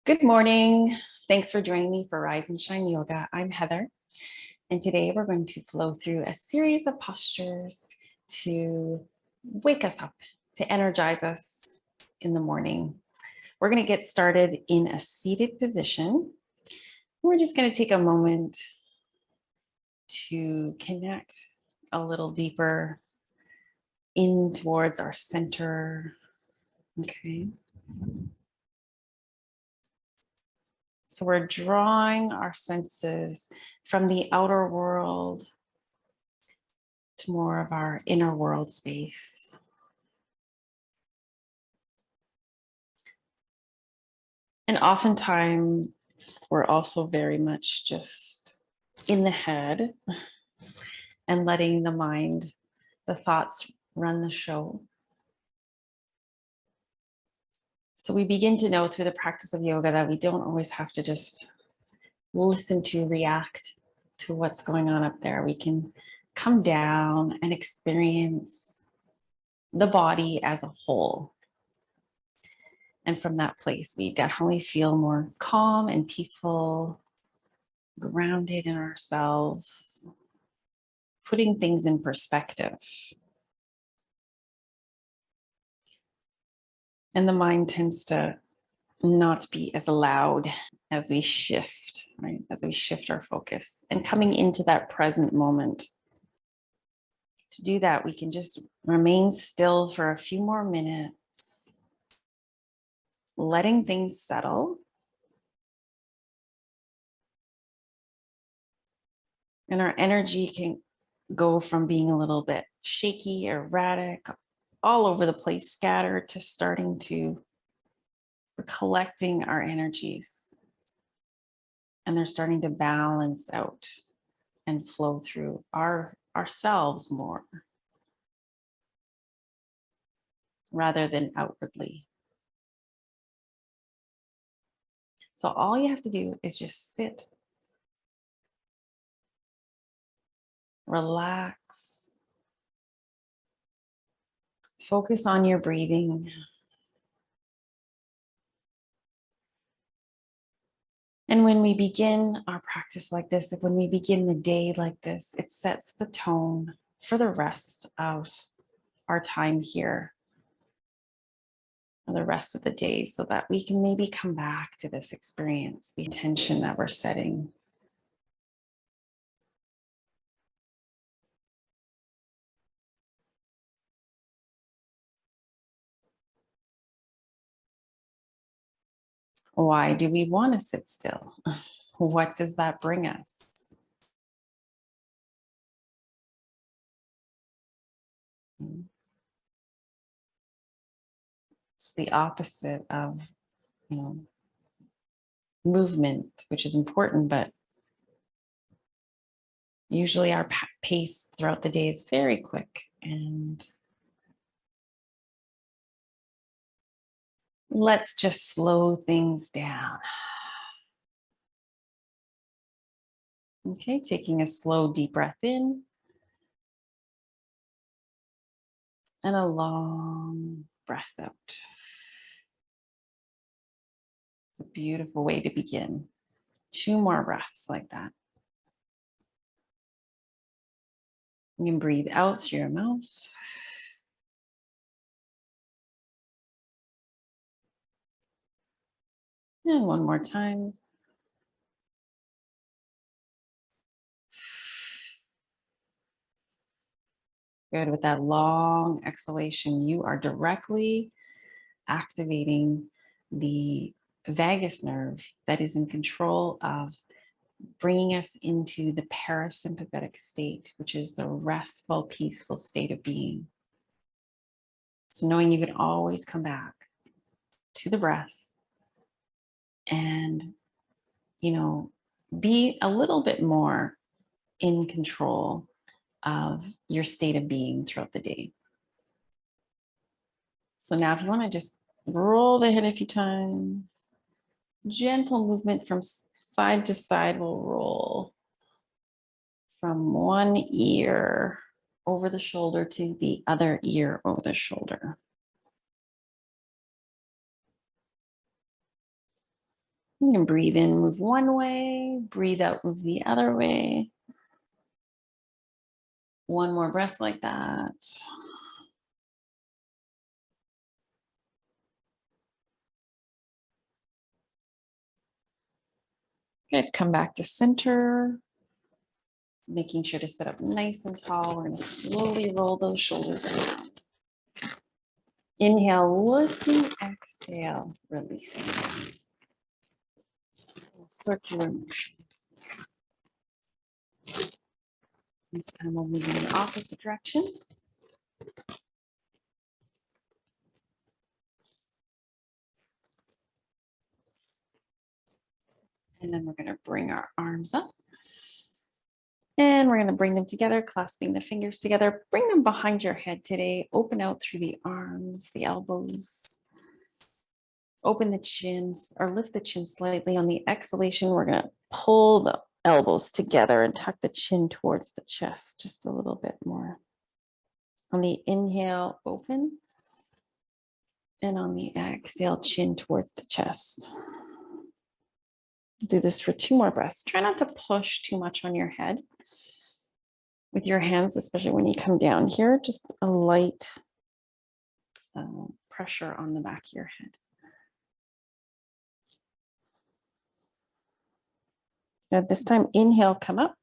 Good morning. Thanks for joining me for Rise and Shine Yoga. I'm Heather, and today we're going to flow through a series of postures to wake us up, to energize us in the morning. We're going to get started in a seated position. We're just going to take a moment to connect a little deeper in towards our center. Okay. So we're drawing our senses from the outer world to more of our inner world space. And oftentimes we're also very much just in the head and letting the mind, the thoughts run the show. So we begin to know through the practice of yoga that we don't always have to just listen to, react to what's going on up there. We can come down and experience the body as a whole. And from that place, we definitely feel more calm and peaceful, grounded in ourselves, putting things in perspective. And the mind tends to not be as loud as we shift, right? As we shift our focus and coming into that present moment. To do that, we can just remain still for a few more minutes, letting things settle. And our energy can go from being a little bit shaky, erratic, all over the place, scattered, to starting to collecting our energies. And they're starting to balance out and flow through ourselves more rather than outwardly. So all you have to do is just sit, relax, focus on your breathing. And when we begin our practice like this, when we begin the day like this, it sets the tone for the rest of our time here, or the rest of the day, so that we can maybe come back to this experience, the intention that we're setting. Why do we want to sit still? What does that bring us? It's the opposite of, movement, which is important, but usually our pace throughout the day is very quick. And let's just slow things down. Okay, taking a slow, deep breath in and a long breath out. It's a beautiful way to begin. 2 more breaths like that. You can breathe out through your mouth. And one more time. Good. With that long exhalation, you are directly activating the vagus nerve that is in control of bringing us into the parasympathetic state, which is the restful, peaceful state of being. So knowing you can always come back to the breath and, be a little bit more in control of your state of being throughout the day. So now if you want to just roll the head a few times, gentle movement from side to side will roll from one ear over the shoulder to the other ear over the shoulder. You can breathe in, move one way, breathe out, move the other way. One more breath like that. Good, come back to center. Making sure to sit up nice and tall. We're going to slowly roll those shoulders around. Inhale, lifting, exhale, releasing. Circular motion. This time we'll move in the opposite direction. And then we're going to bring our arms up. And we're going to bring them together, clasping the fingers together. Bring them behind your head today. Open out through the arms, the elbows. Open the chins or lift the chin slightly. On the exhalation, we're going to pull the elbows together and tuck the chin towards the chest just a little bit more. On the inhale, open. And on the exhale, chin towards the chest. Do this for 2 more breaths. Try not to push too much on your head with your hands, especially when you come down here. Just a light pressure on the back of your head. At this time, inhale, come up.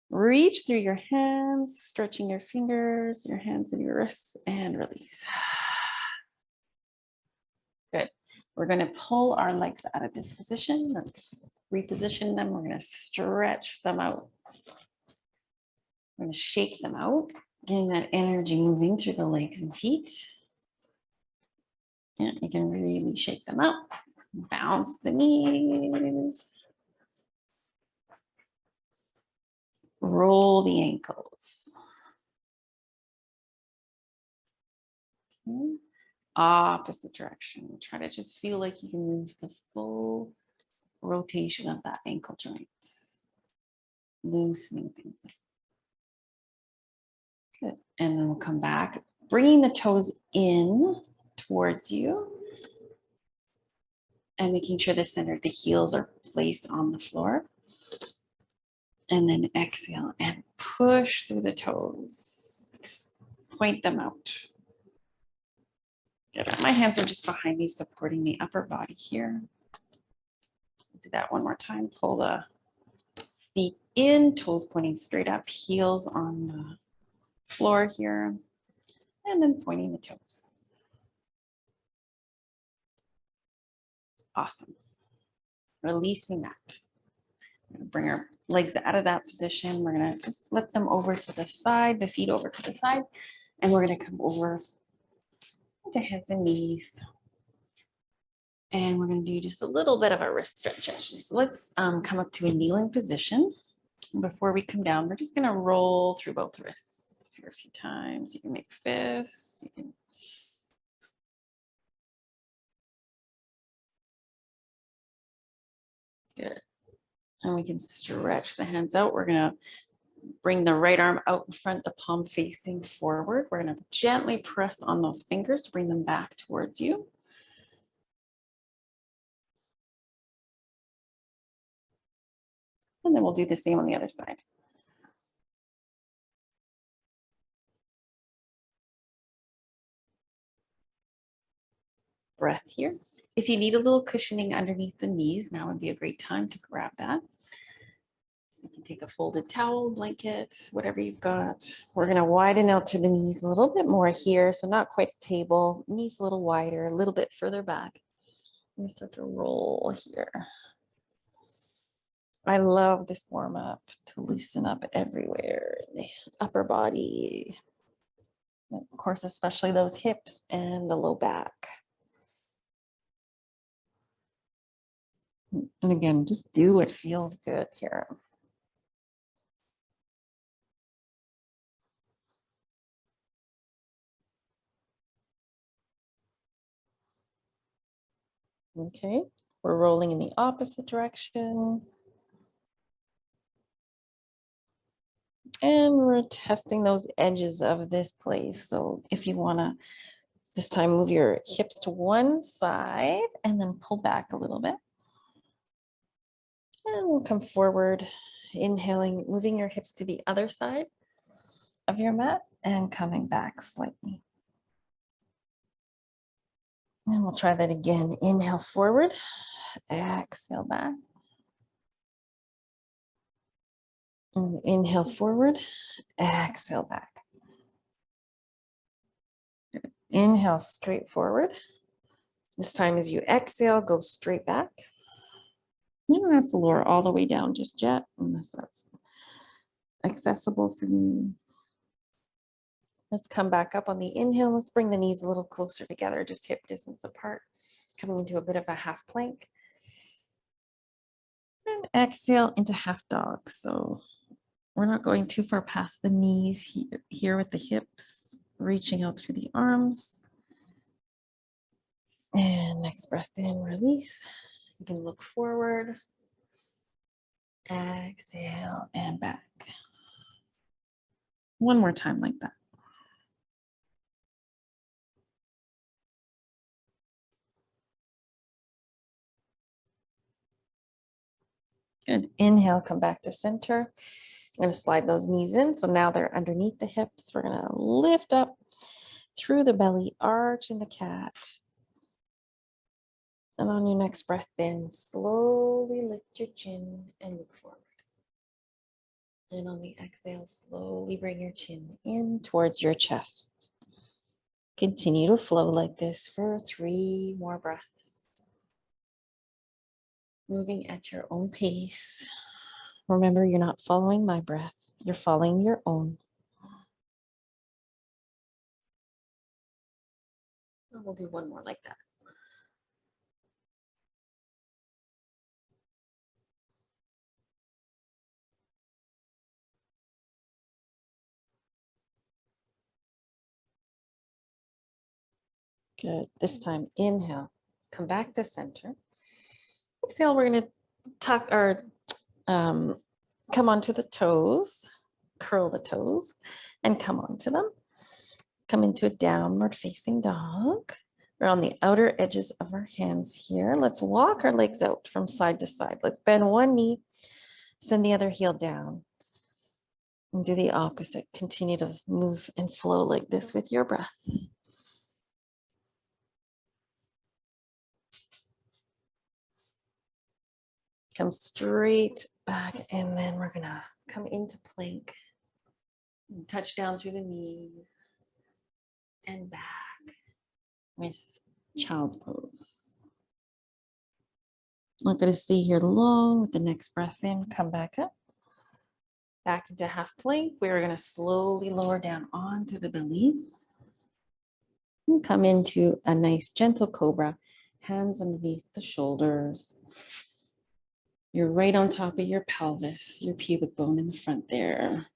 Reach through your hands, stretching your fingers, your hands and your wrists, and release. Good. We're going to pull our legs out of this position, or reposition them. We're going to stretch them out. We're going to shake them out, getting that energy moving through the legs and feet. Yeah, you can really shake them out. Bounce the knees. Roll the ankles. Okay. Opposite direction. Try to just feel like you can move the full rotation of that ankle joint. Loosening things up. Good. And then we'll come back, bringing the toes in towards you and making sure the center of the heels are placed on the floor. And then exhale and push through the toes. Point them out. Good. My hands are just behind me, supporting the upper body here. Do that one more time. Pull the feet in, toes pointing straight up, heels on the floor here, and then pointing the toes. Awesome. Releasing that. We're going to bring our legs out of that position. We're going to just flip them over to the side, the feet over to the side, and we're going to come over to hands and knees. And we're going to do just a little bit of a wrist stretch actually. So let's come up to a kneeling position. And before we come down, we're just going to roll through both wrists for a few times. You can make fists. You can good. And we can stretch the hands out. We're going to bring the right arm out in front, the palm facing forward. We're going to gently press on those fingers to bring them back towards you. And then we'll do the same on the other side. Breath here. If you need a little cushioning underneath the knees, now would be a great time to grab that. So you can take a folded towel, blanket, whatever you've got. We're going to widen out to the knees a little bit more here. So not quite a table, knees a little wider, a little bit further back. I'm going to start to roll here. I love this warm up to loosen up everywhere in the upper body. And of course, especially those hips and the low back. And again, just do what feels good here. Okay, we're rolling in the opposite direction. And we're testing those edges of this place. So if you want to this time move your hips to one side and then pull back a little bit. And we'll come forward, inhaling, moving your hips to the other side of your mat and coming back slightly. And we'll try that again. Inhale forward, exhale back. And inhale forward, exhale back. Good. Inhale straight forward. This time as you exhale, go straight back. You don't have to lower all the way down just yet, unless that's accessible for you. Let's come back up on the inhale. Let's bring the knees a little closer together, just hip distance apart, coming into a bit of a half plank. And exhale into half dog. So we're not going too far past the knees here with the hips, reaching out through the arms. And next breath in, release. You can look forward. Exhale and back. One more time like that. Good. Inhale, come back to center. I'm going to slide those knees in. So now they're underneath the hips. We're going to lift up through the belly, arch in the cat. And on your next breath in, slowly lift your chin and look forward. And on the exhale, slowly bring your chin in towards your chest. Continue to flow like this for 3 more breaths. Moving at your own pace. Remember, you're not following my breath. You're following your own. And we'll do one more like that. Good. This time, inhale, come back to center. Exhale, we're going to tuck or come onto the toes, curl the toes, and come onto them. Come into a downward facing dog. We're on the outer edges of our hands here. Let's walk our legs out from side to side. Let's bend one knee, send the other heel down, and do the opposite. Continue to move and flow like this with your breath. Come straight back, and then we're gonna come into plank. Touch down through the knees and back with child's pose. I'm not going to stay here long. With the next breath in, come back up. Back into half plank. We're going to slowly lower down onto the belly. And come into a nice gentle cobra. Hands underneath the shoulders. You're right on top of your pelvis, your pubic bone in the front there.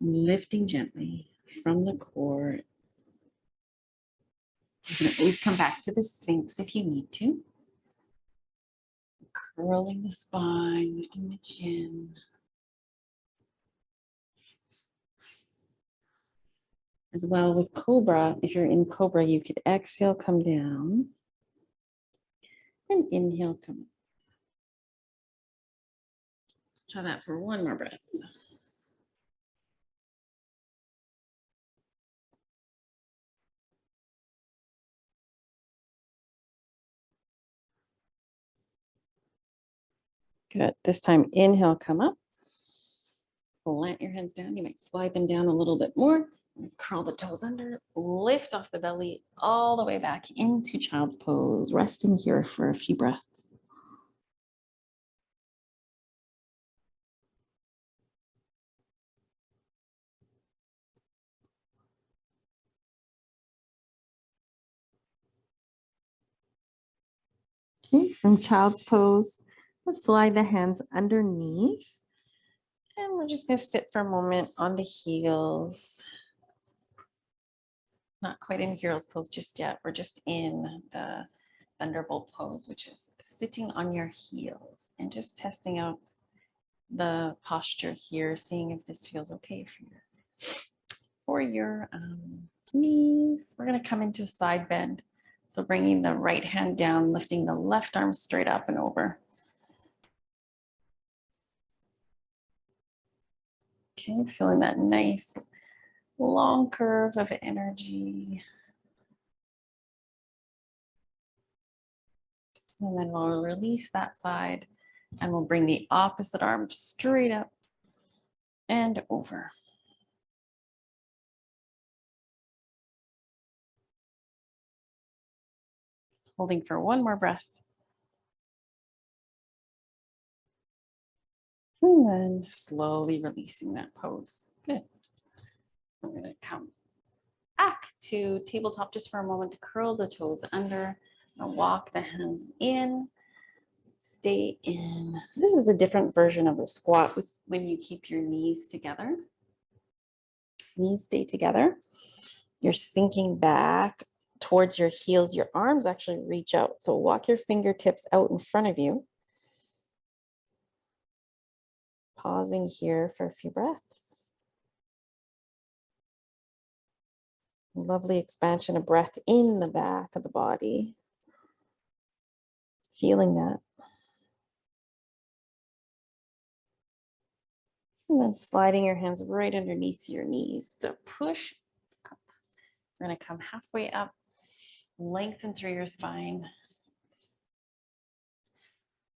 Lifting gently from the core. You can always come back to the Sphinx if you need to. Curling the spine, lifting the chin. As well with Cobra, if you're in Cobra, you could exhale, come down. And inhale, come up. Try that for one more breath. Good. This time, inhale, come up. Plant your hands down. You might slide them down a little bit more. Curl the toes under. Lift off the belly all the way back into child's pose. Resting here for a few breaths. Okay, from child's pose, we'll slide the hands underneath. And we're just going to sit for a moment on the heels. Not quite in hero's pose just yet. We're just in the thunderbolt pose, which is sitting on your heels and just testing out the posture here, seeing if this feels okay for your knees. We're going to come into a side bend. So bringing the right hand down, lifting the left arm straight up and over. Okay, feeling that nice long curve of energy. And then we'll release that side and we'll bring the opposite arm straight up and over. Holding for one more breath. And then slowly releasing that pose. Good. I'm going to come back to tabletop just for a moment to curl the toes under and walk the hands in. Stay in. This is a different version of the squat when you keep your knees together. Knees stay together. You're sinking back towards your heels. Your arms actually reach out. So walk your fingertips out in front of you. Pausing here for a few breaths. Lovely expansion of breath in the back of the body. Feeling that. And then sliding your hands right underneath your knees to push up. We're going to come halfway up, lengthen through your spine.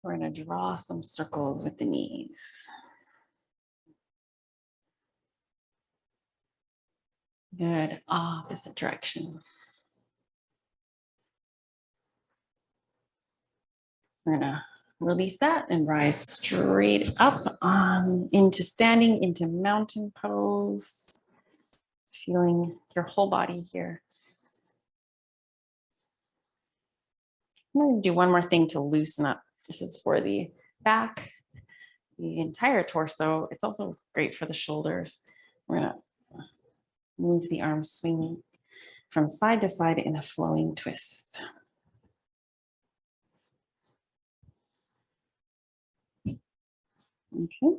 We're going to draw some circles with the knees. Good. Opposite direction. We're going to release that and rise straight up into standing, into mountain pose. Feeling your whole body here. I'm going to do one more thing to loosen up. This is for the back, the entire torso. It's also great for the shoulders. We're going to move the arms, swinging from side to side in a flowing twist. Okay.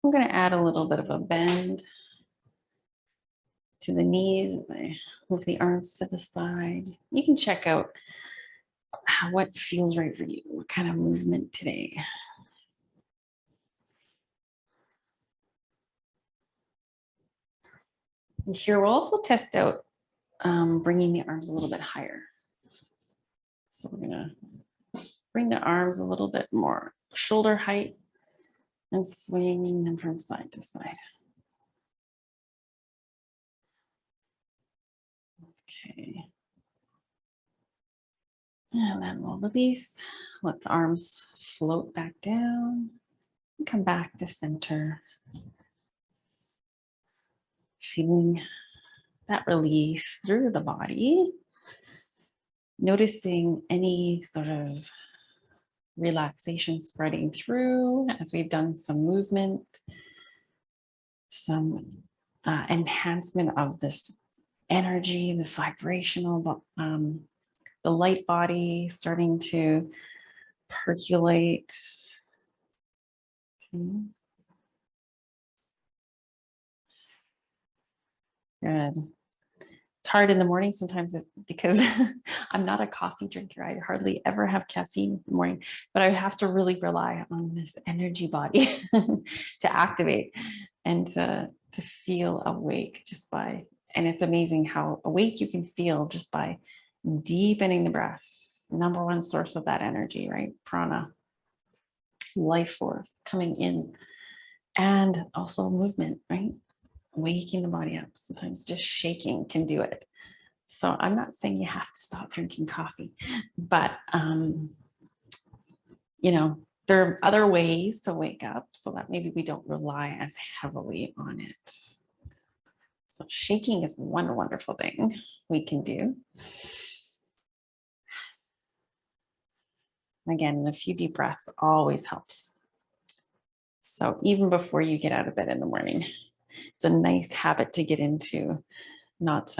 I'm going to add a little bit of a bend to the knees as I move the arms to the side. You can check out what feels right for you, what kind of movement today. And here we'll also test out bringing the arms a little bit higher. So we're going to bring the arms a little bit more shoulder height and swinging them from side to side. Okay. And then we'll release, let the arms float back down, and come back to center. Feeling that release through the body. Noticing any sort of relaxation spreading through as we've done some movement, some enhancement of this energy, the vibrational, the light body starting to percolate. Okay. Good. It's hard in the morning sometimes because I'm not a coffee drinker. I hardly ever have caffeine in the morning, but I have to really rely on this energy body to activate and to feel awake just by, and it's amazing how awake you can feel just by deepening the breath. Number one source of that energy, right? Prana, life force coming in, and also movement, right? Waking the body up. Sometimes just shaking can do it. So I'm not saying you have to stop drinking coffee, but you know, there are other ways to wake up so that maybe we don't rely as heavily on it. So shaking is one wonderful thing we can do. Again, a few deep breaths always helps. So even before you get out of bed in the morning, it's a nice habit to get into, not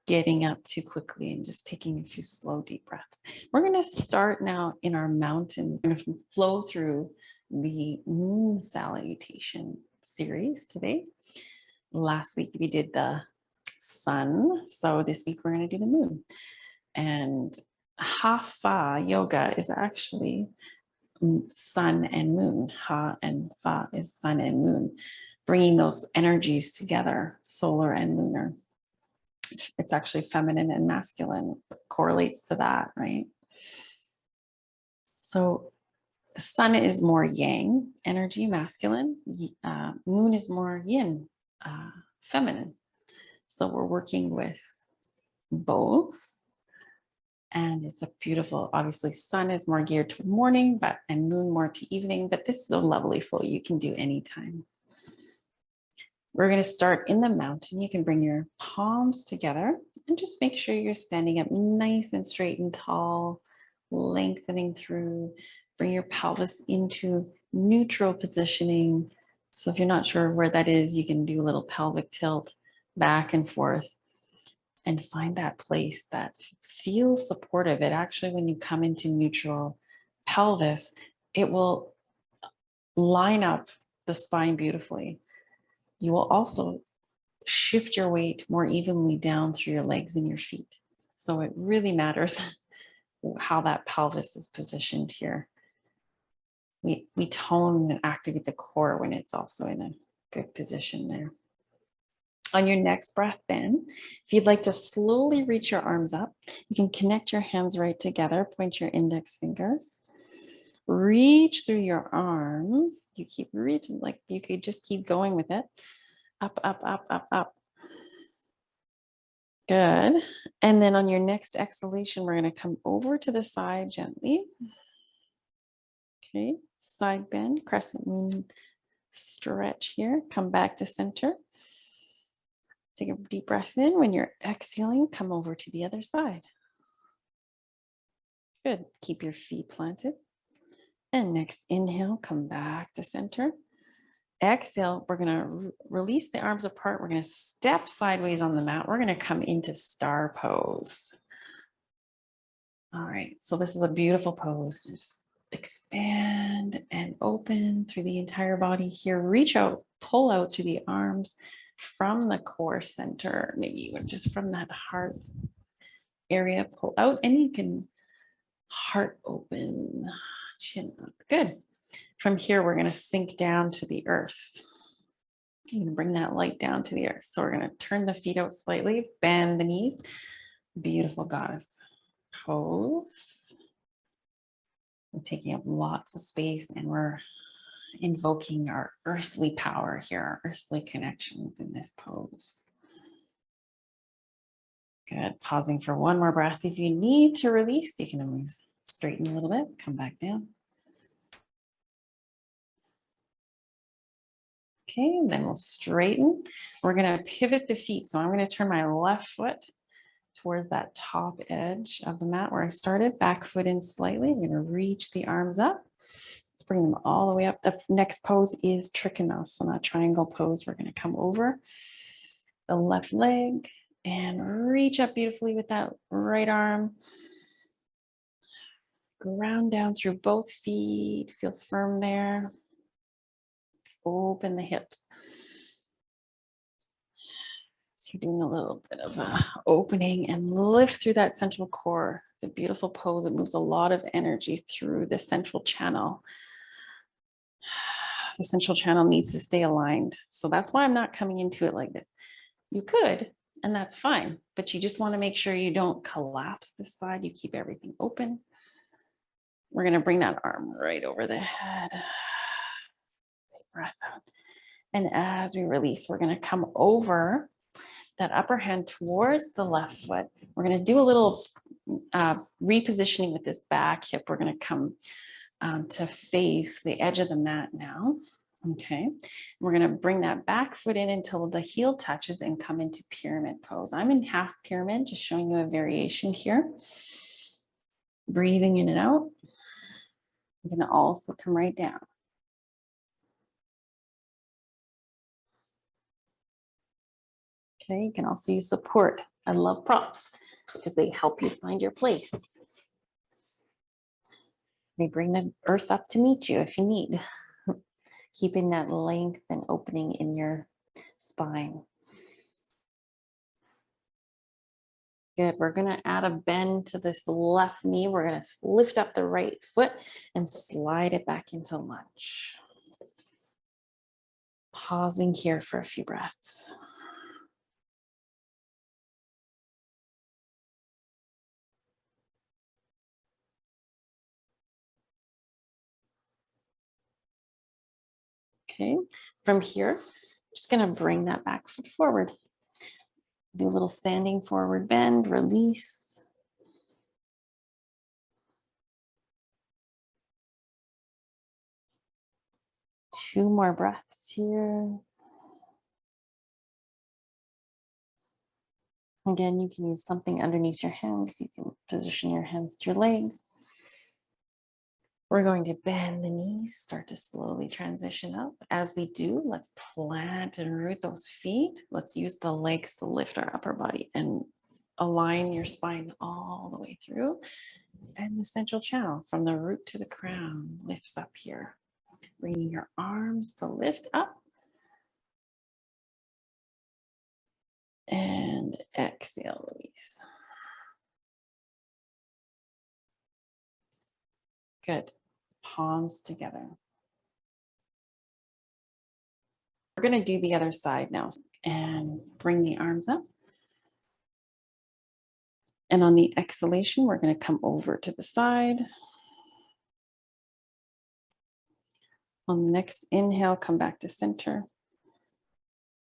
getting up too quickly and just taking a few slow, deep breaths. We're going to start now in our mountain. We're going to flow through the Moon Salutation Series today. Last week we did the sun, so this week we're going to do the moon. And Hatha yoga is actually sun and moon. Ha and fa is sun and moon, bringing those energies together, solar and lunar. It's actually feminine and masculine, correlates to that, right? So sun is more yang energy, masculine. Moon is more yin, feminine. So we're working with both. And it's a beautiful, obviously sun is more geared to morning, and moon more to evening, but this is a lovely flow you can do anytime. We're going to start in the mountain. You can bring your palms together and just make sure you're standing up nice and straight and tall, lengthening through. Bring your pelvis into neutral positioning. So if you're not sure where that is, you can do a little pelvic tilt back and forth and find that place that feels supportive. It actually, when you come into neutral pelvis, it will line up the spine beautifully. You will also shift your weight more evenly down through your legs and your feet. So it really matters how that pelvis is positioned here. We tone and activate the core when it's also in a good position there. On your next breath then, if you'd like to slowly reach your arms up, you can connect your hands right together, point your index fingers, reach through your arms. You keep reaching, like you could just keep going with it. Up, up, up, up, up. Good. And then on your next exhalation, we're going to come over to the side gently. Okay, side bend, crescent moon stretch here. Come back to center. Take a deep breath in. When you're exhaling, come over to the other side. Good. Keep your feet planted. And next inhale, come back to center. Exhale, we're going to release the arms apart. We're going to step sideways on the mat. We're going to come into star pose. All right, so this is a beautiful pose. Just expand and open through the entire body here. Reach out, pull out through the arms from the core center, maybe even just from that heart area. Pull out, and you can heart open, chin up. Good. From here, we're going to sink down to the earth. You're going to bring that light down to the earth. So we're going to turn the feet out slightly, bend the knees. Beautiful goddess pose. We're taking up lots of space, and we're invoking our earthly power here, our earthly connections in this pose. Good. Pausing for one more breath. If you need to release, you can always straighten a little bit, come back down. Okay, then we'll straighten. We're going to pivot the feet. So I'm going to turn my left foot towards that top edge of the mat where I started. Back foot in slightly. I'm going to reach the arms up. Let's bring them all the way up. The next pose is Trikonasana, triangle pose. We're going to come over the left leg and reach up beautifully with that right arm. Ground down through both feet. Feel firm there. Open the hips. So you're doing a little bit of a opening and lift through that central core. It's a beautiful pose. It moves a lot of energy through the central channel. The central channel needs to stay aligned. So that's why I'm not coming into it like this. You could, and that's fine, but you just want to make sure you don't collapse this side. You keep everything open. We're going to bring that arm right over the head. Big breath out. And as we release, we're going to come over that upper hand towards the left foot. We're going to do a little repositioning with this back hip. We're going to come to face the edge of the mat now. Okay. We're going to bring that back foot in until the heel touches and come into pyramid pose. I'm in half pyramid, just showing you a variation here. Breathing in and out. I'm going to also come right down. Okay, you can also use support. I love props because they help you find your place. They bring the earth up to meet you if you need. Keeping that length and opening in your spine. Good. We're going to add a bend to this left knee. We're going to lift up the right foot and slide it back into lunge. Pausing here for a few breaths. Okay, from here, I'm just going to bring that back foot forward. Do a little standing forward bend, release. Two more breaths here. Again, you can use something underneath your hands. You can position your hands to your legs. We're going to bend the knees, start to slowly transition up. As we do, let's plant and root those feet. Let's use the legs to lift our upper body and align your spine all the way through. And the central channel from the root to the crown lifts up here. Bringing your arms to lift up. And exhale, release. Good. Palms together. We're going to do the other side now and bring the arms up. And on the exhalation, we're going to come over to the side. On the next inhale, come back to center.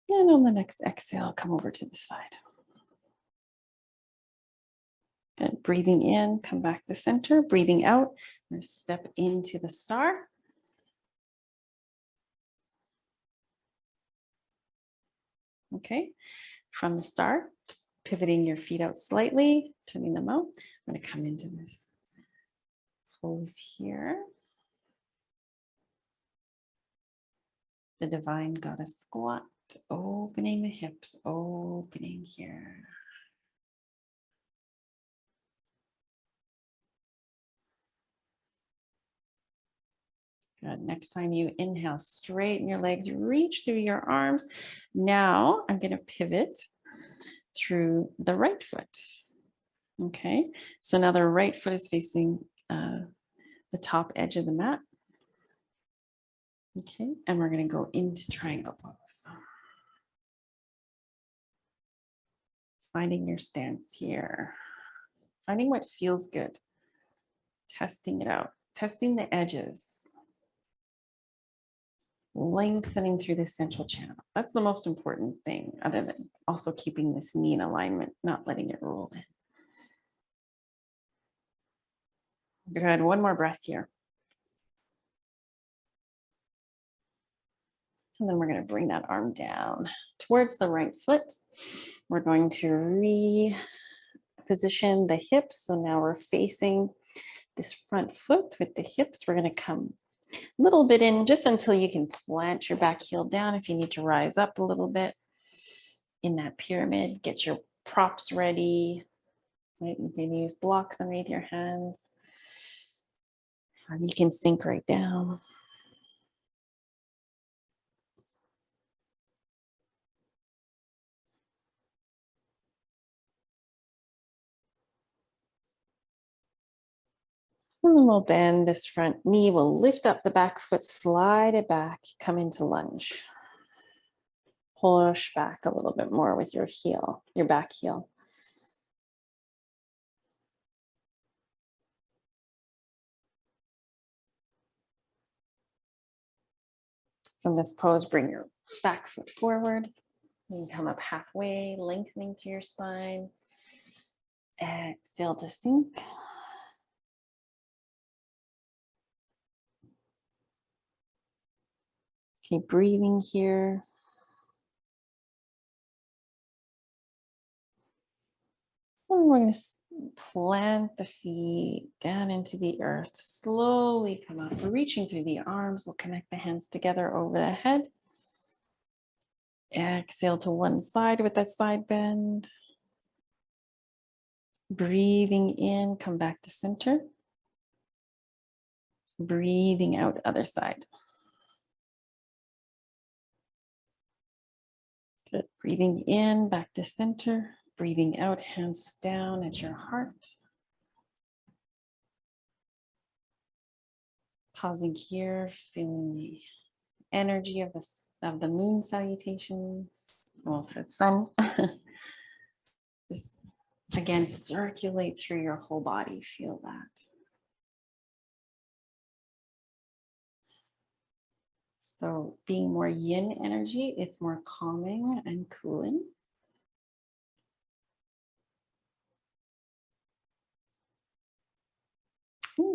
And on the next exhale, come over to the side. Good. Breathing in, come back to center. Breathing out, I'm going to step into the star. Okay, from the star, pivoting your feet out slightly, turning them out. I'm going to come into this pose here. The divine goddess squat, opening the hips, opening here. Good. Next time you inhale, straighten your legs, reach through your arms. Now I'm going to pivot through the right foot. Okay, so now the right foot is facing the top edge of the mat. Okay, and we're going to go into triangle pose. Finding your stance here. Finding what feels good. Testing it out. Testing the edges. Lengthening through the central channel. That's the most important thing, other than also keeping this knee in alignment, not letting it roll in. Good. One more breath here. And then we're going to bring that arm down towards the right foot. We're going to reposition the hips. So now we're facing this front foot with the hips. We're going to come a little bit in just until you can plant your back heel down. If you need to rise up a little bit in that pyramid, get your props ready. Right? You can use blocks underneath your hands. Or you can sink right down. And then we'll bend this front knee. We'll lift up the back foot, slide it back, come into lunge. Push back a little bit more with your heel, your back heel. From this pose, bring your back foot forward. You can come up halfway, lengthening through your spine. Exhale to sink. Keep breathing here. And we're going to plant the feet down into the earth. Slowly come up, reaching through the arms. We'll connect the hands together over the head. Exhale to one side with that side bend. Breathing in, come back to center. Breathing out, other side. Good. Breathing in, back to center. Breathing out, hands down at your heart. Pausing here, feeling the energy of the moon salutations. Almost said sun. Just again, circulate through your whole body. Feel that. So being more yin energy, it's more calming and cooling.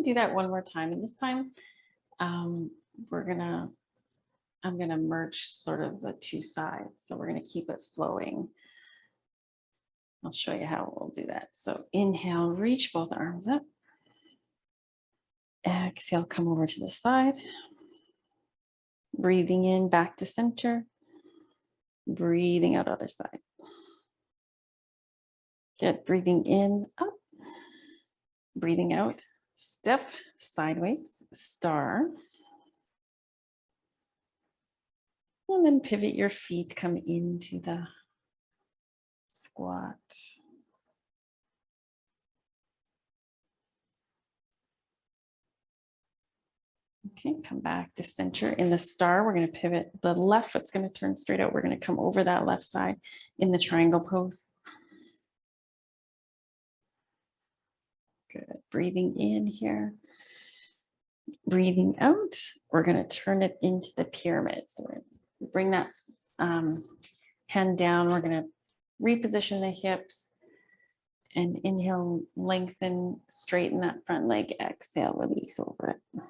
Do that one more time. And this time, I'm gonna merge sort of the two sides. So we're gonna keep it flowing. I'll show you how we'll do that. So inhale, reach both arms up. Exhale, come over to the side. Breathing in, back to center. Breathing out, other side. Good, breathing in, up. Breathing out, step sideways, star. And then pivot your feet, come into the squat. Okay, come back to center. In the star, we're going to pivot the left foot's going to turn straight out. We're going to come over that left side in the triangle pose. Good. Breathing in here. Breathing out. We're going to turn it into the pyramid. So we're going to bring that hand down. We're going to reposition the hips. And inhale, lengthen, straighten that front leg. Exhale, release over it.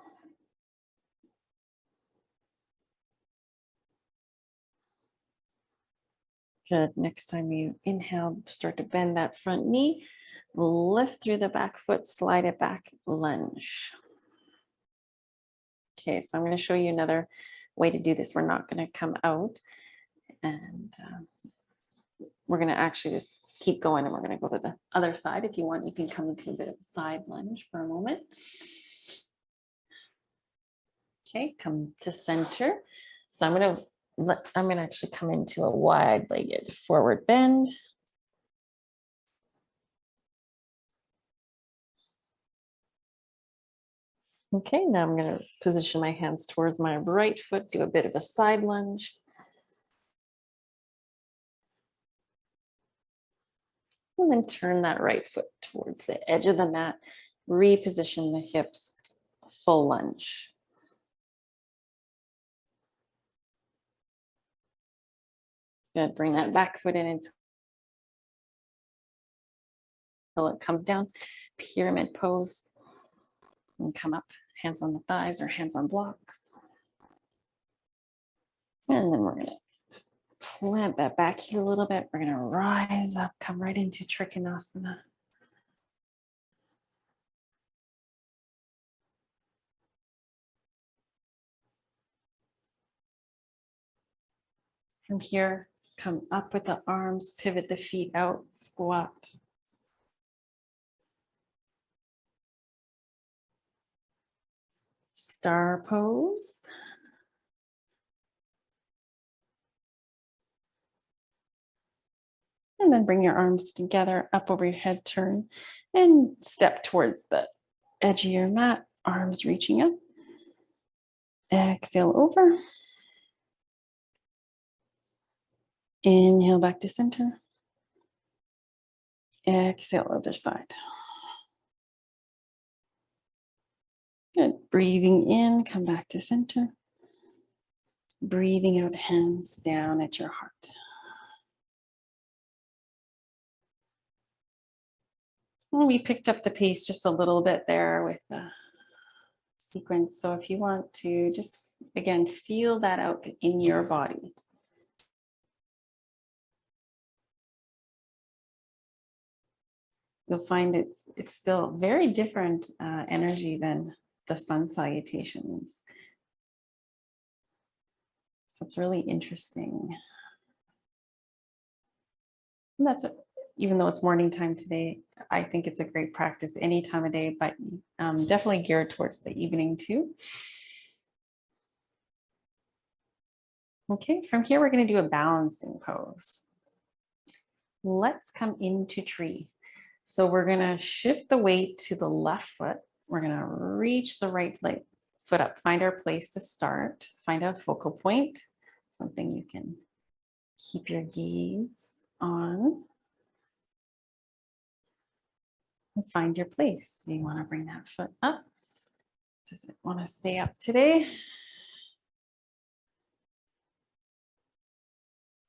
Good. Next time you inhale, start to bend that front knee. Lift through the back foot, slide it back, lunge. Okay, so I'm going to show you another way to do this. We're not going to come out, and we're going to actually just keep going, and we're going to go to the other side. If you want, you can come into a bit of a side lunge for a moment. Okay, come to center. So I'm going to actually come into a wide-legged forward bend. Okay, now I'm going to position my hands towards my right foot, do a bit of a side lunge. And then turn that right foot towards the edge of the mat, reposition the hips, full lunge. Good, bring that back foot in until it comes down, pyramid pose. And come up, hands on the thighs or hands on blocks. And then we're going to just plant that back heel a little bit. We're going to rise up, come right into Trikonasana. From here, come up with the arms, pivot the feet out, squat. Star pose. And then bring your arms together, up over your head, turn, and step towards the edge of your mat, arms reaching up. Exhale over. Inhale back to center. Exhale, other side. Good. Breathing in, come back to center. Breathing out, hands down at your heart. And we picked up the pace just a little bit there with the sequence. So if you want to just, again, feel that out in your body. You'll find it's still very different energy than the sun salutations. So it's really interesting. And that's even though it's morning time today, I think it's a great practice any time of day, but definitely geared towards the evening too. Okay, from here we're going to do a balancing pose. let's come into tree. So we're gonna shift the weight to the left foot. We're gonna reach the right leg, foot up, find our place to start, find a focal point, something you can keep your gaze on. And find your place. So you wanna bring that foot up. Does it wanna stay up today?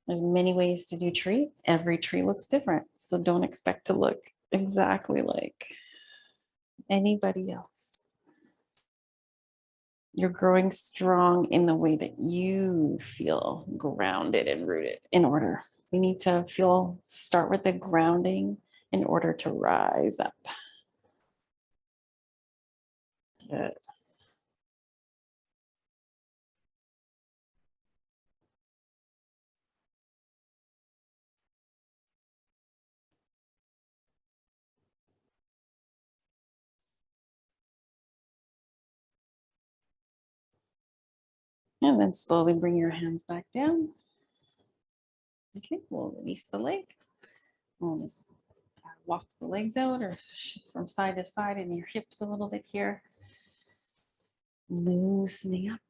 There's many ways to do tree. Every tree looks different. So don't expect to look exactly like anybody else. You're growing strong in the way that you feel grounded and rooted in order. We need to start with the grounding in order to rise up. Good. And then slowly bring your hands back down. Okay, we'll release the leg. We'll just walk the legs out or shift from side to side in your hips a little bit here. Loosening up.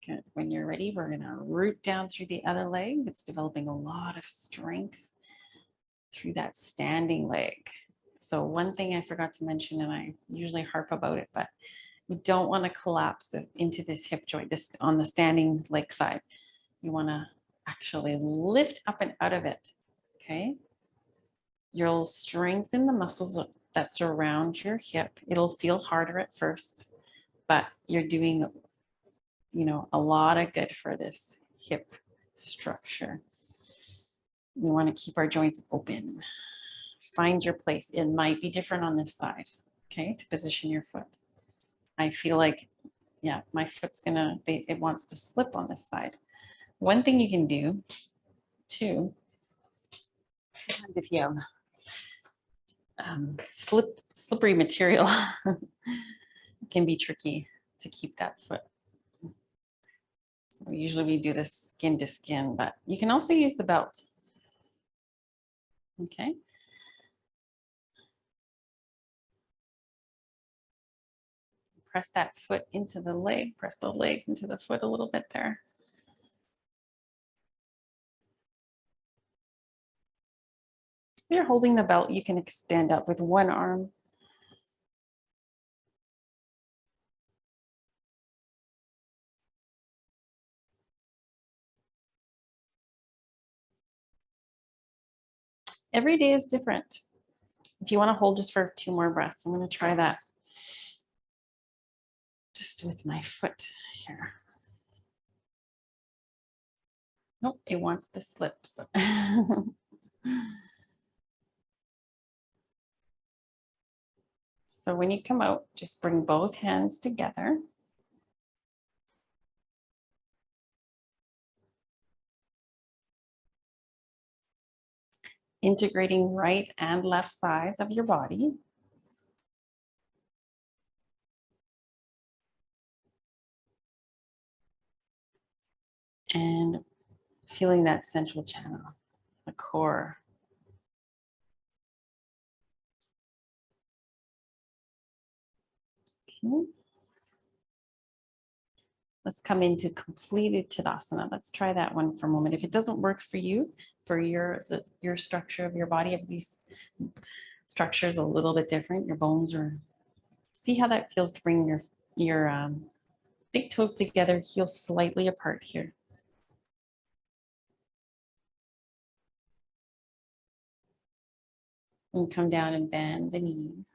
Good. When you're ready, we're going to root down through the other leg. It's developing a lot of strength through that standing leg. So one thing I forgot to mention, and I usually harp about it, but we don't want to collapse into this hip joint, this on the standing leg side. You want to actually lift up and out of it. Okay. You'll strengthen the muscles that surround your hip. It'll feel harder at first, but you're doing, a lot of good for this hip structure. We want to keep our joints open. Find your place. It might be different on this side, okay, to position your foot. I feel like, yeah, my foot's it wants to slip on this side. One thing you can do too, if you have slippery material, it can be tricky to keep that foot. So usually we do this skin to skin, but you can also use the belt. Okay. Press that foot into the leg, press the leg into the foot a little bit there. If you're holding the belt, you can extend up with one arm. Every day is different. If you want to hold just for 2 more breaths, I'm going to try that just with my foot here. Nope, it wants to slip. So. So when you come out, just bring both hands together. Integrating right and left sides of your body. And feeling that central channel, the core. Okay. Let's come into completed Tadasana. Let's try that one for a moment. If it doesn't work for you, for your structure of your body, everybody's structure is a little bit different. Your bones are, see how that feels to bring your big toes together, heels slightly apart here. And come down and bend the knees.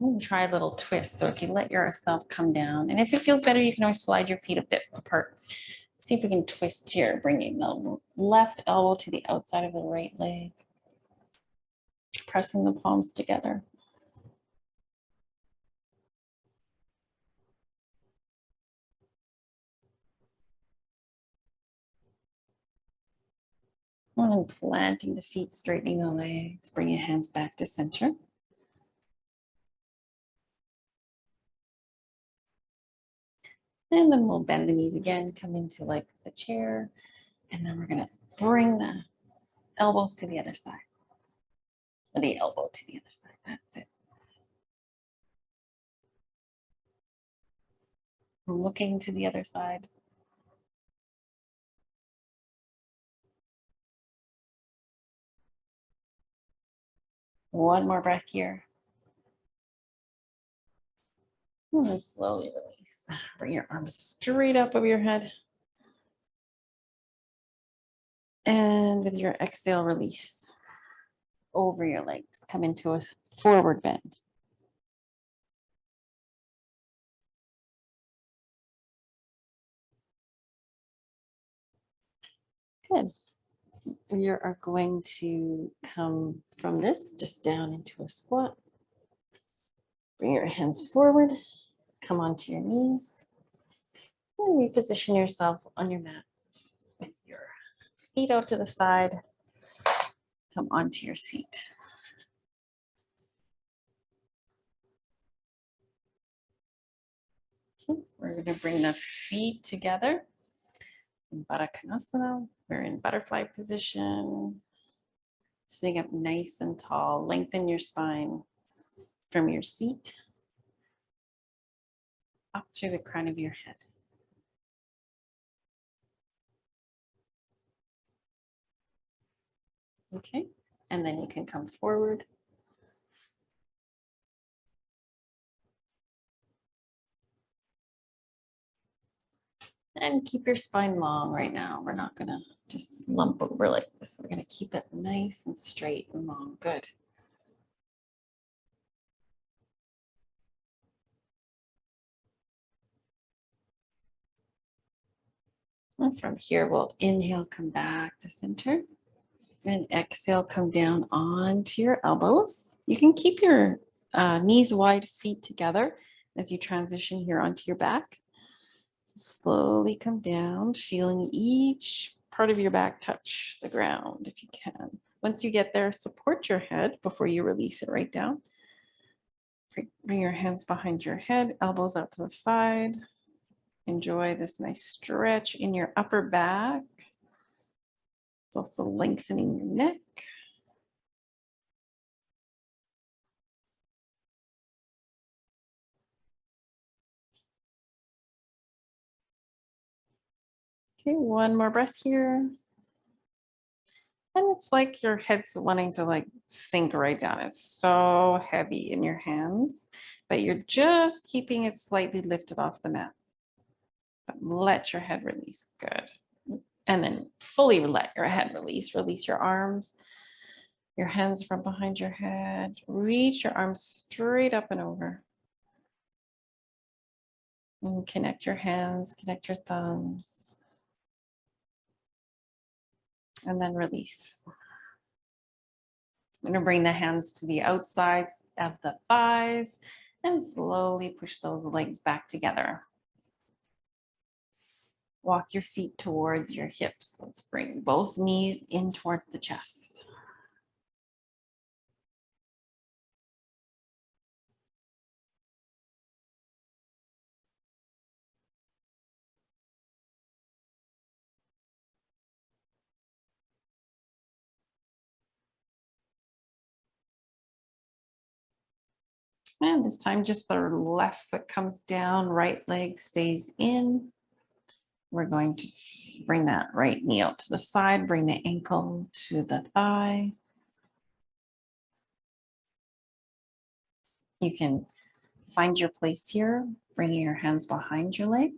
And try a little twist. So if you let yourself come down, and if it feels better, you can always slide your feet a bit apart. See if we can twist here, bringing the left elbow to the outside of the right leg. Pressing the palms together. And then planting the feet, straightening the legs, bring your hands back to center. And then we'll bend the knees again, come into like the chair. And then we're gonna bring the elbows to the other side. Or the elbow to the other side, that's it. Looking to the other side. One more breath here. And then slowly release. Bring your arms straight up over your head. And with your exhale, release over your legs. Come into a forward bend. Good. We are going to come from this just down into a squat. Bring your hands forward. Come onto your knees. And reposition yourself on your mat with your feet out to the side. Come onto your seat. Okay, we're going to bring the feet together in Baddha Konasana. We're in butterfly position. Sitting up nice and tall. Lengthen your spine from your seat up through the crown of your head. Okay, and then you can come forward. And keep your spine long right now. We're not gonna just lump over like this. We're gonna keep it nice and straight and long. Good. And from here, we'll inhale, come back to center. And exhale, come down onto your elbows. You can keep your knees wide, feet together as you transition here onto your back. So slowly come down, feeling each part of your back touch the ground if you can. Once you get there, support your head before you release it right down. Bring your hands behind your head, elbows out to the side. Enjoy this nice stretch in your upper back. It's also lengthening your neck. Okay, one more breath here. And it's like your head's wanting to like sink right down. It's so heavy in your hands, but you're just keeping it slightly lifted off the mat. But let your head release. Good. And then fully let your head release. Release your arms, your hands from behind your head. Reach your arms straight up and over. And connect your hands, connect your thumbs. And then release. I'm going to bring the hands to the outsides of the thighs and slowly push those legs back together. Walk your feet towards your hips. Let's bring both knees in towards the chest. And this time, just the left foot comes down, right leg stays in. We're going to bring that right knee out to the side, bring the ankle to the thigh. You can find your place here, bringing your hands behind your leg.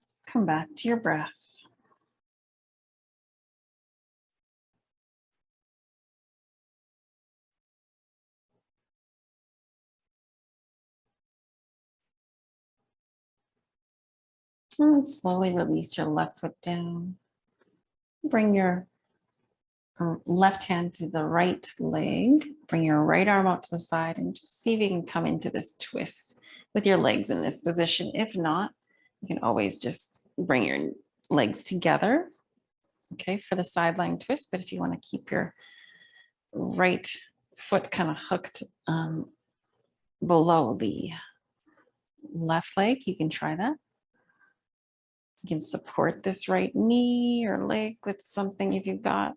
Just come back to your breath. And slowly release your left foot down. Bring your left hand to the right leg. Bring your right arm out to the side and just see if you can come into this twist with your legs in this position. If not, you can always just bring your legs together, okay, for the sideline twist. But if you want to keep your right foot kind of hooked below the left leg, you can try that. You can support this right knee or leg with something if you've got.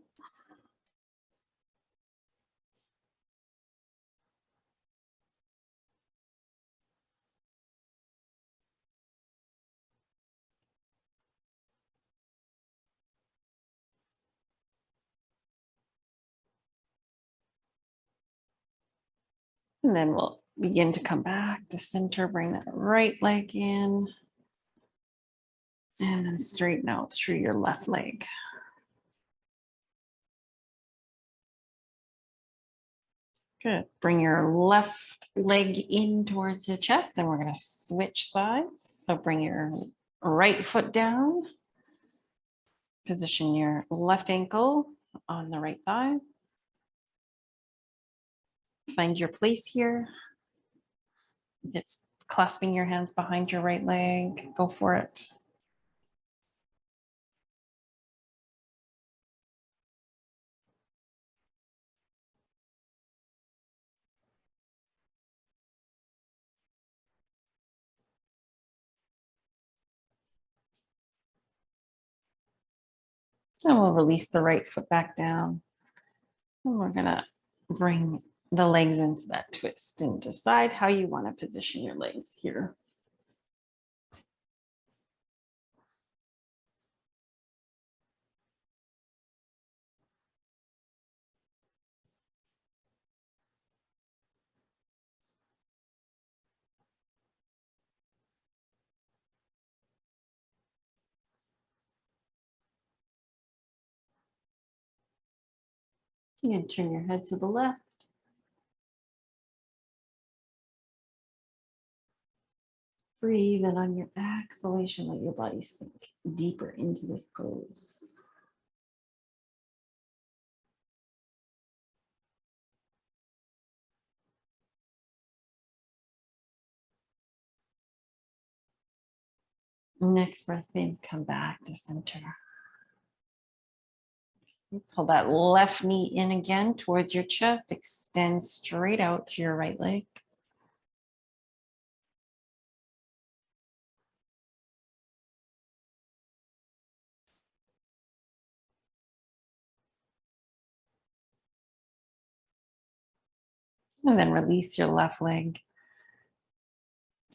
And then we'll begin to come back to center, bring that right leg in, and then straighten out through your left leg. Good. Bring your left leg in towards your chest, and we're going to switch sides. So bring your right foot down. Position your left ankle on the right thigh. Find your place here. If it's clasping your hands behind your right leg, go for it. And we'll release the right foot back down. And we're gonna bring the legs into that twist and decide how you want to position your legs here. You can turn your head to the left. Breathe, and on your exhalation, let your body sink deeper into this pose. Next breath in, come back to center. Pull that left knee in again towards your chest. Extend straight out to your right leg. And then release your left leg.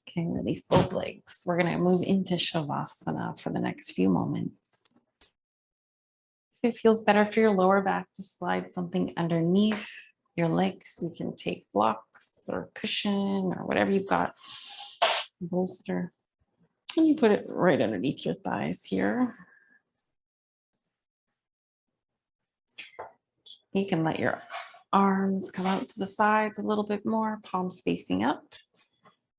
Okay, release both legs. We're going to move into Shavasana for the next few moments. If it feels better for your lower back to slide something underneath your legs, you can take blocks or cushion or whatever you've got, bolster, and you put it right underneath your thighs here. You can let your arms come out to the sides a little bit more, palms facing up.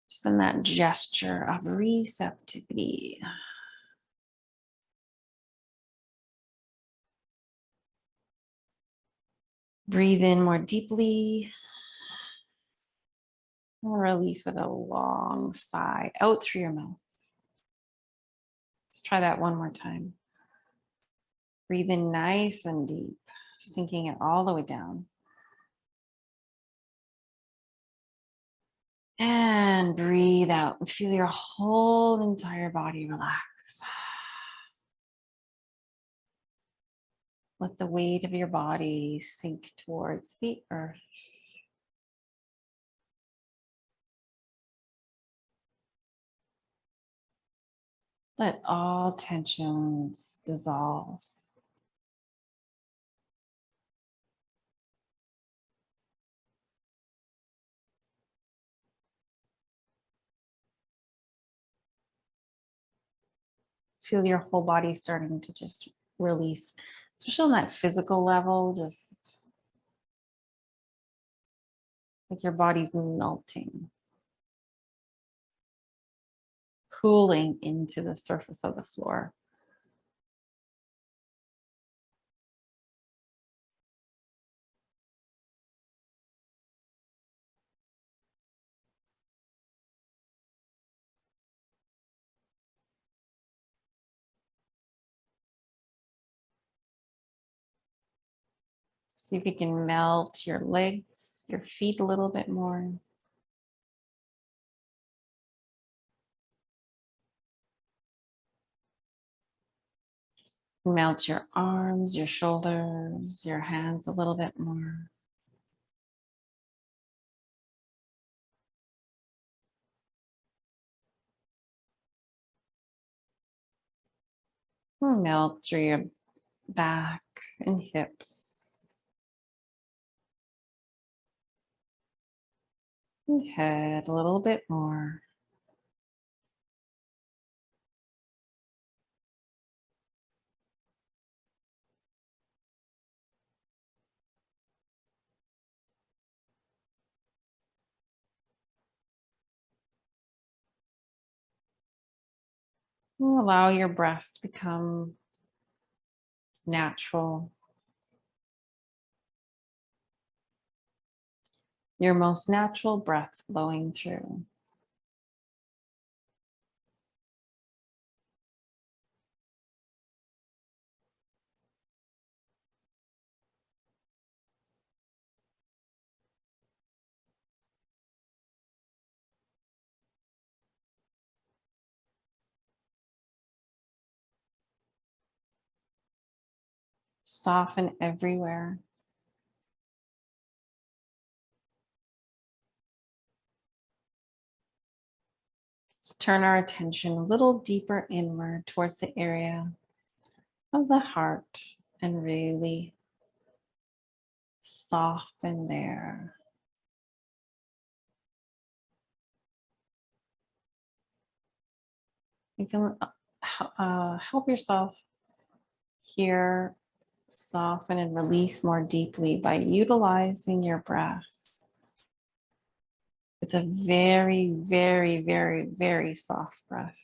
Just in that gesture of receptivity. Breathe in more deeply. And release with a long sigh out through your mouth. Let's try that one more time. Breathe in nice and deep, sinking it all the way down. And breathe out and feel your whole entire body relax. Let the weight of your body sink towards the earth. Let all tensions dissolve. Feel your whole body starting to just release, especially on that physical level, just like your body's melting, cooling into the surface of the floor. See if you can melt your legs, your feet a little bit more. Melt your arms, your shoulders, your hands a little bit more. Or melt through your back and hips. And head a little bit more. And allow your breath to become natural. Your most natural breath flowing through. Soften everywhere. Let's turn our attention a little deeper inward towards the area of the heart and really soften there. You can help yourself here soften and release more deeply by utilizing your breath with a very, very, very, very soft breath.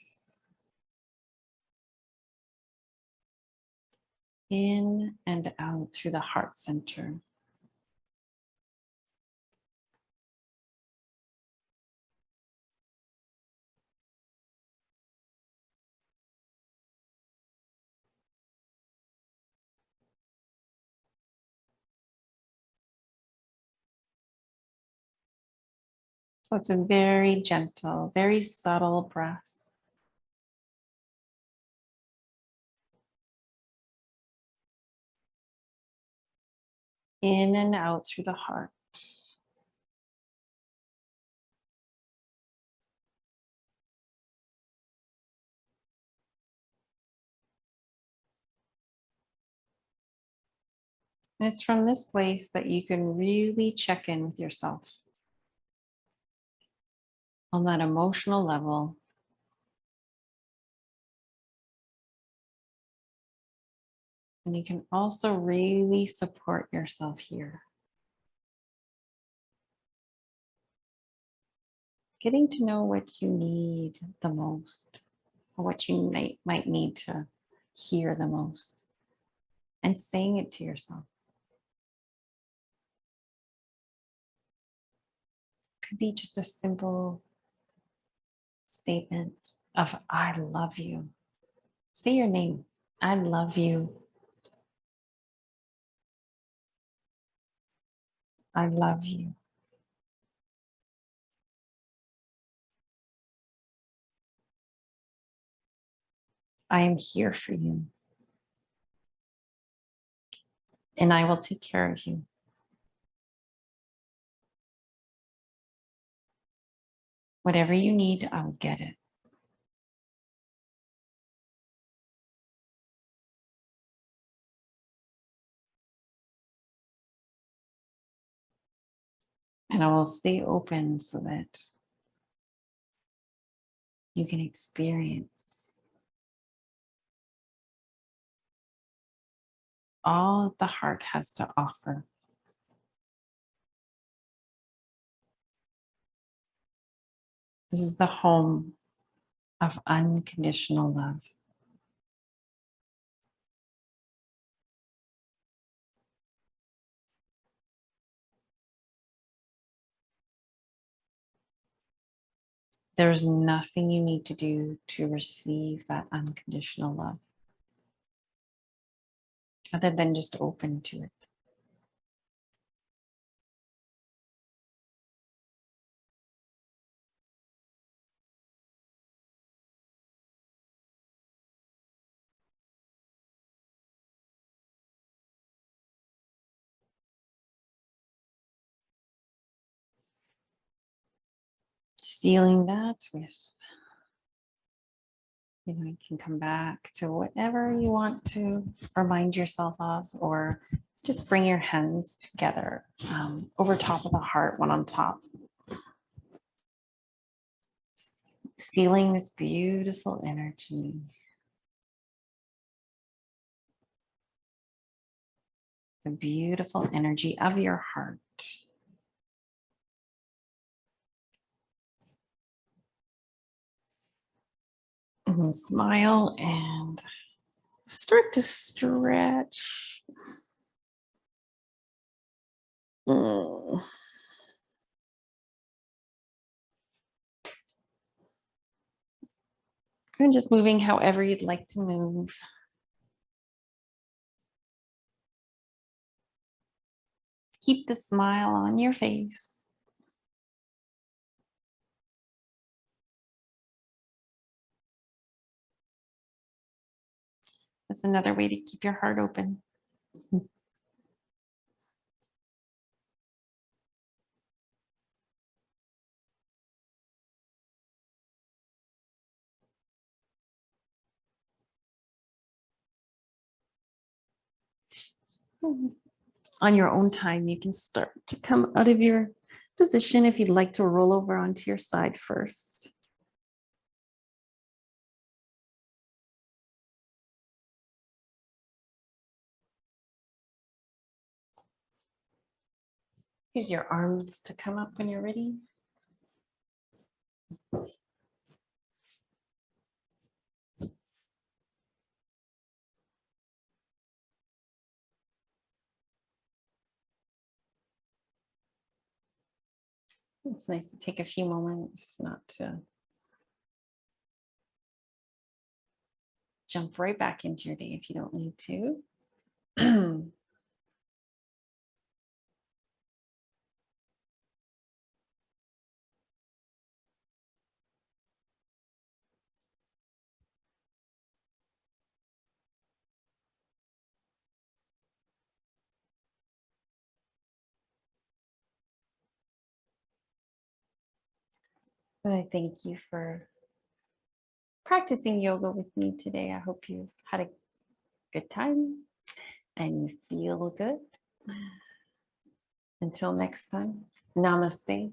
In and out through the heart center. So it's a very gentle, very subtle breath. In and out through the heart. And it's from this place that you can really check in with yourself on that emotional level. And you can also really support yourself here. Getting to know what you need the most, or what you might need to hear the most, and saying it to yourself. Could be just a simple statement of, I love you. Say your name. I love you. I love you. I am here for you. And I will take care of you. Whatever you need, I will get it. And I will stay open so that you can experience all the heart has to offer. This is the home of unconditional love. There's nothing you need to do to receive that unconditional love other than just open to it. Sealing that with, you can come back to whatever you want to remind yourself of, or just bring your hands together over top of the heart, one on top. Sealing this beautiful energy. The beautiful energy of your heart. And then smile and start to stretch. And just moving however you'd like to move. Keep the smile on your face. That's another way to keep your heart open. On your own time, you can start to come out of your position if you'd like to roll over onto your side first. Use your arms to come up when you're ready. It's nice to take a few moments not to jump right back into your day if you don't need to. But I thank you for practicing yoga with me today. I hope you've had a good time and you feel good. Until next time, namaste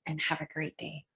and have a great day.